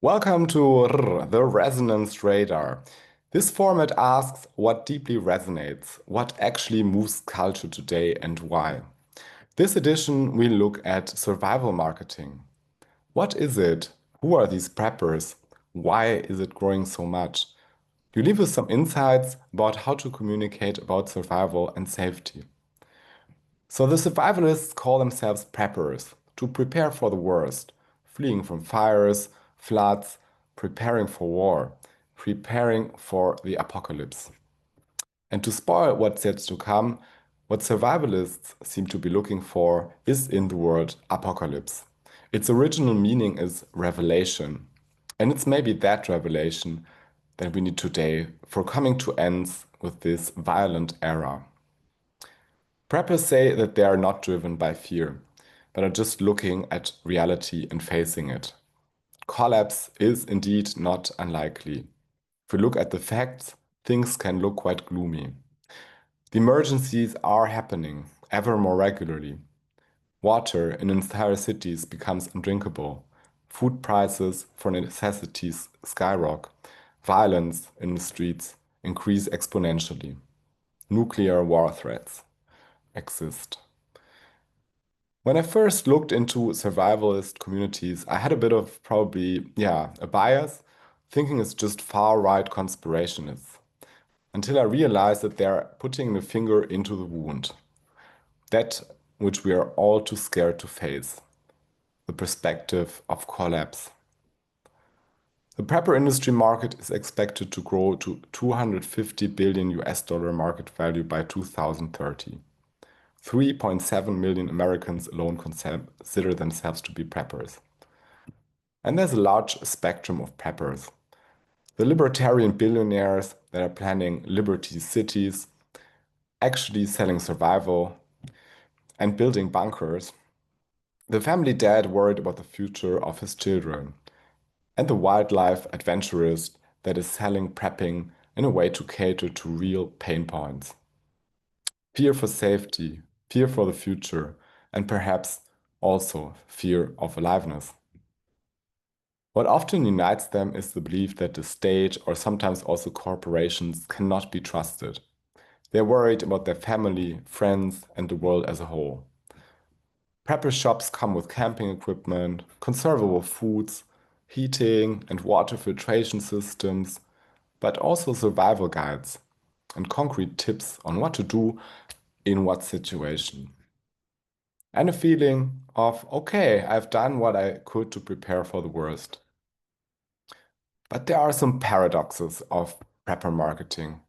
Welcome to the Resonance Radar. This format asks what deeply resonates, what actually moves culture today, and why. This edition, we look at survival marketing. What is it? Who are these preppers? Why is it growing so much? You leave with some insights about how to communicate about survival and safety. So the survivalists call themselves preppers to prepare for the worst, fleeing from fires, floods, preparing for war, preparing for the apocalypse. And to spoil what's yet to come, what survivalists seem to be looking for is in the word apocalypse. Its original meaning is revelation. And it's maybe that revelation that we need today for coming to ends with this violent era. Preppers say that they are not driven by fear, but are just looking at reality and facing it. Collapse is indeed not unlikely. If we look at the facts, things can look quite gloomy. The emergencies are happening ever more regularly. Water in entire cities becomes undrinkable. Food prices for necessities skyrocket. Violence in the streets increase exponentially. Nuclear war threats exist. When I first looked into survivalist communities, I had a bit of probably, a bias, thinking it's just far-right conspirationists, until I realized that they're putting the finger into the wound, that which we are all too scared to face, the perspective of collapse. The prepper industry market is expected to grow to 250 billion US dollar market value by 2030. 3.7 million Americans alone consider themselves to be preppers. And there's a large spectrum of preppers. The libertarian billionaires that are planning liberty cities, actually selling survival, and building bunkers. The family dad worried about the future of his children. And the wildlife adventurist that is selling prepping in a way to cater to real pain points. Fear for safety, fear for the future, and perhaps also fear of aliveness. What often unites them is the belief that the state, or sometimes also corporations, cannot be trusted. They're worried about their family, friends, and the world as a whole. Prepper shops come with camping equipment, conservable foods, heating and water filtration systems, but also survival guides and concrete tips on what to do in what situation. And a feeling of, okay, I've done what I could to prepare for the worst. But there are some paradoxes of prepper marketing.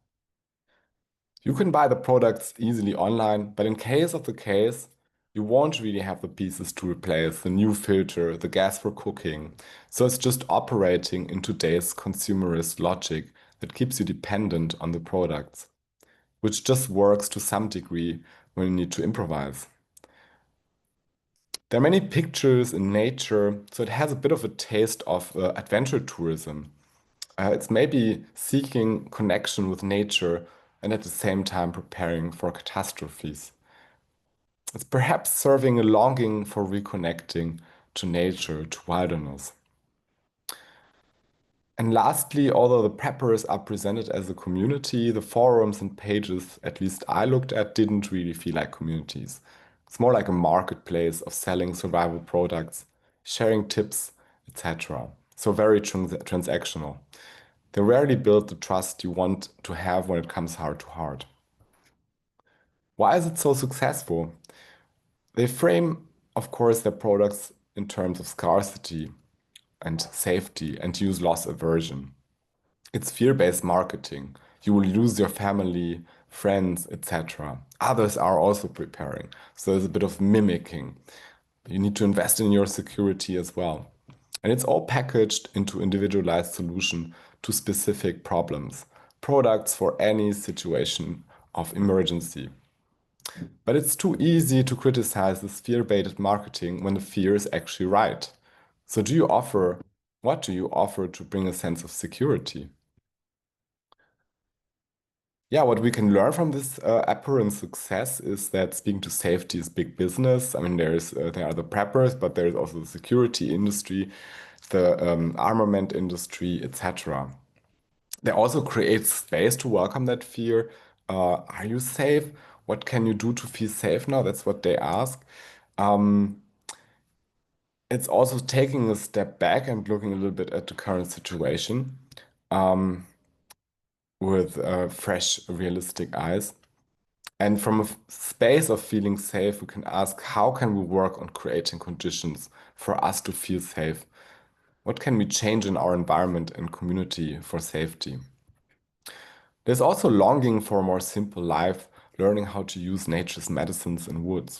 You can buy the products easily online, but in case of the case, you won't really have the pieces to replace the new filter, the gas for cooking. So it's just operating in today's consumerist logic that keeps you dependent on the products, which just works to some degree when you need to improvise. There are many pictures in nature, so it has a bit of a taste of adventure tourism. It's maybe seeking connection with nature and at the same time preparing for catastrophes. It's perhaps serving a longing for reconnecting to nature, to wilderness. And lastly, although the preppers are presented as a community, the forums and pages, at least I looked at, didn't really feel like communities. It's more like a marketplace of selling survival products, sharing tips, etc. So very transactional. They rarely build the trust you want to have when it comes heart to heart. Why is it so successful? They frame, of course, their products in terms of scarcity and safety and use loss aversion. It's fear-based marketing. You will lose your family, friends, etc. Others are also preparing. So there's a bit of mimicking. You need to invest in your security as well. And it's all packaged into individualized solution to specific problems, products for any situation of emergency. But it's too easy to criticize this fear-baited marketing when the fear is actually right. So what do you offer to bring a sense of security? Yeah, what we can learn from this apparent success is that speaking to safety is big business. I mean, there are the preppers, but there is also the security industry. the armament industry, etc. They also create space to welcome that fear. Are you safe? What can you do to feel safe now? That's what they ask. Um, it's also taking a step back and looking a little bit at the current situation um, with fresh, realistic eyes. And from a space of feeling safe, we can ask, how can we work on creating conditions for us to feel safe? What can we change in our environment and community for safety? There's also longing for a more simple life, learning how to use nature's medicines and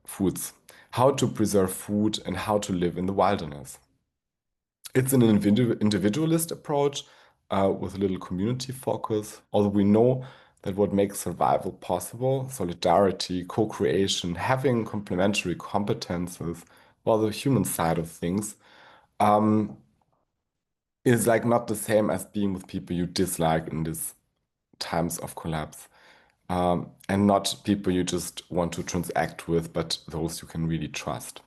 foods, how to preserve food, and how to live in the wilderness. It's an individualist approach with a little community focus, although we know that what makes survival possible, solidarity, co-creation, having complementary competences, well, the human side of things, um, is like not the same as being with people you dislike in these times of collapse. And not people you just want to transact with, but those you can really trust.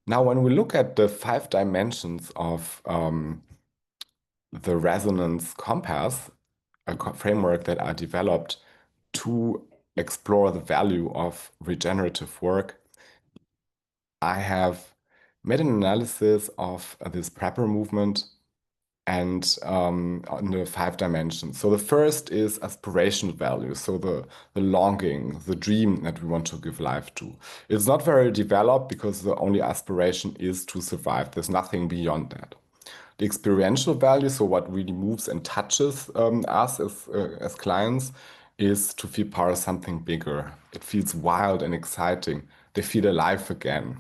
Now, when we look at the 5 dimensions of the resonance compass, a framework that are developed to explore the value of regenerative work, I have made an analysis of this prepper movement and on the 5 dimensions. So the first is aspirational value, so the longing, the dream that we want to give life to. It's not very developed because the only aspiration is to survive. There's nothing beyond that. The experiential value, so what really moves and touches us as clients, is to feel part of something bigger. It feels wild and exciting. They feel alive again.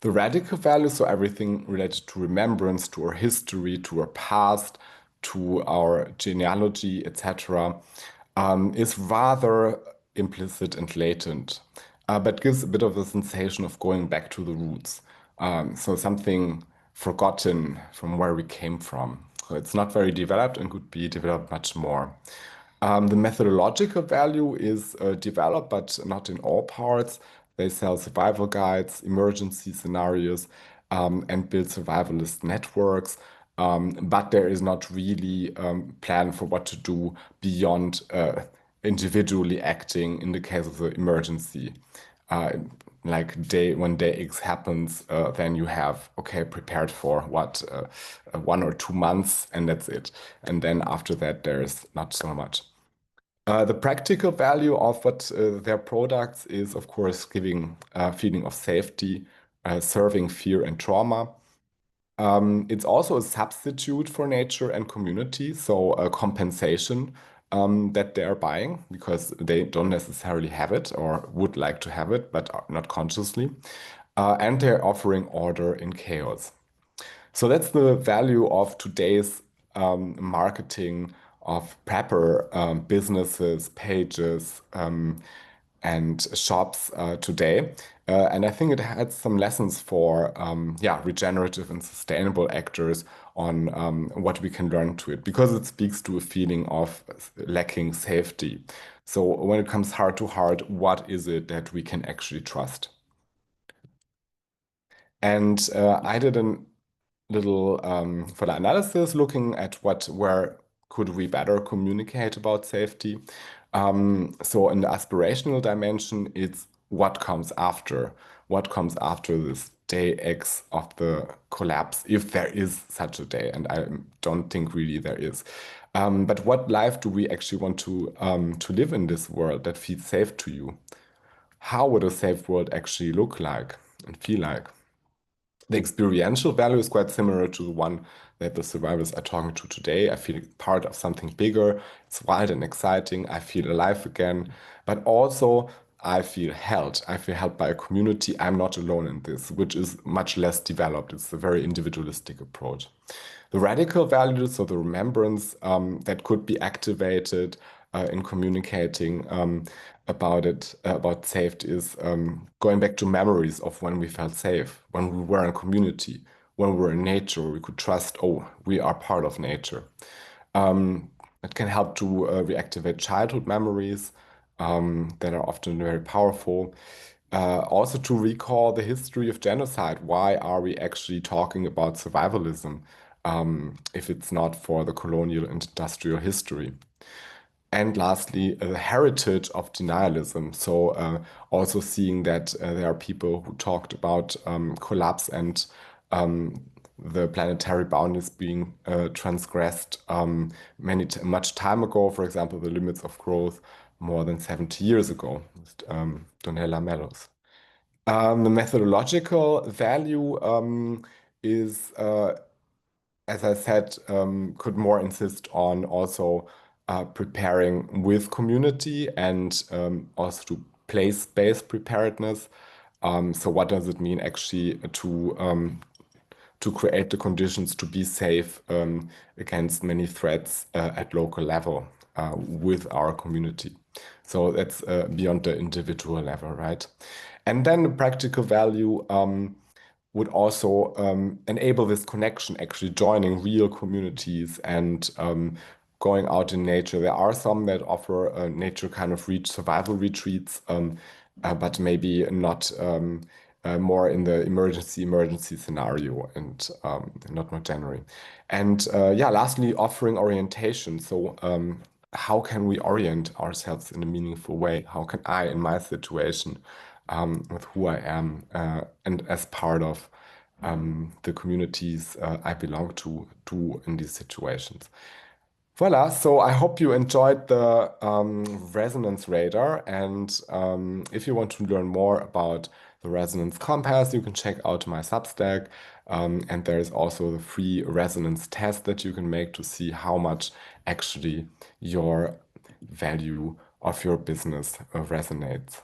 The radical values, so everything related to remembrance, to our history, to our past, to our genealogy, etc., is rather implicit and latent, but gives a bit of a sensation of going back to the roots. So something forgotten from where we came from. So it's not very developed and could be developed much more. The methodological value is developed, but not in all parts. They sell survival guides, emergency scenarios, and build survivalist networks. But there is not really plan for what to do beyond individually acting in the case of the emergency. Uh, like when day X happens, then you have okay prepared for what 1 or 2 months, and that's it. And then after that, there's not so much. The practical value of what their products is, of course, giving a feeling of safety, serving fear and trauma. It's also a substitute for nature and community, so a compensation that they are buying because they don't necessarily have it or would like to have it, but not consciously. And they're offering order in chaos. So that's the value of today's marketing of prepper businesses, pages, and shops today. And I think it had some lessons for yeah, regenerative and sustainable actors on what we can learn to it because it speaks to a feeling of lacking safety. So when it comes heart to heart, what is it that we can actually trust? And I did a little further analysis looking at where could we better communicate about safety. So in the aspirational dimension, it's what comes after this day X of the collapse, if there is such a day, and I don't think really there is. But what life do we actually want to live in this world that feels safe to you? How would a safe world actually look like and feel like? The experiential value is quite similar to the one that the survivors are talking to today. I feel part of something bigger. It's wild and exciting. I feel alive again. But also, I feel held. I feel held by a community. I'm not alone in this, which is much less developed. It's a very individualistic approach. The radical values, so the remembrance that could be activated in communicating about it, about safety, is going back to memories of when we felt safe, when we were in community, when we were in nature, we could trust, oh, we are part of nature. It can help to reactivate childhood memories that are often very powerful. Also to recall the history of genocide. Why are we actually talking about survivalism if it's not for the colonial and industrial history? And lastly, the heritage of denialism. So, also seeing that there are people who talked about collapse and um, the planetary boundaries being transgressed much time ago. For example, the limits of growth more than 70 years ago, with Donella Mellos. The methodological value is as I said, could more insist on also preparing with community and also to place-based preparedness. So what does it mean actually to create the conditions to be safe against many threats at local level with our community? So that's beyond the individual level, right? And then the practical value. Would also enable this connection, actually joining real communities and going out in nature. There are some that offer nature kind of survival retreats, but maybe not more in the emergency scenario and not more generally. And yeah, lastly, offering orientation. So how can we orient ourselves in a meaningful way? How can I, in my situation, with who I am, and as part of the communities I belong to, do in these situations. Voila, so I hope you enjoyed the resonance radar. And if you want to learn more about the resonance compass, you can check out my Substack. And there is also the free resonance test that you can make to see how much actually your value of your business resonates.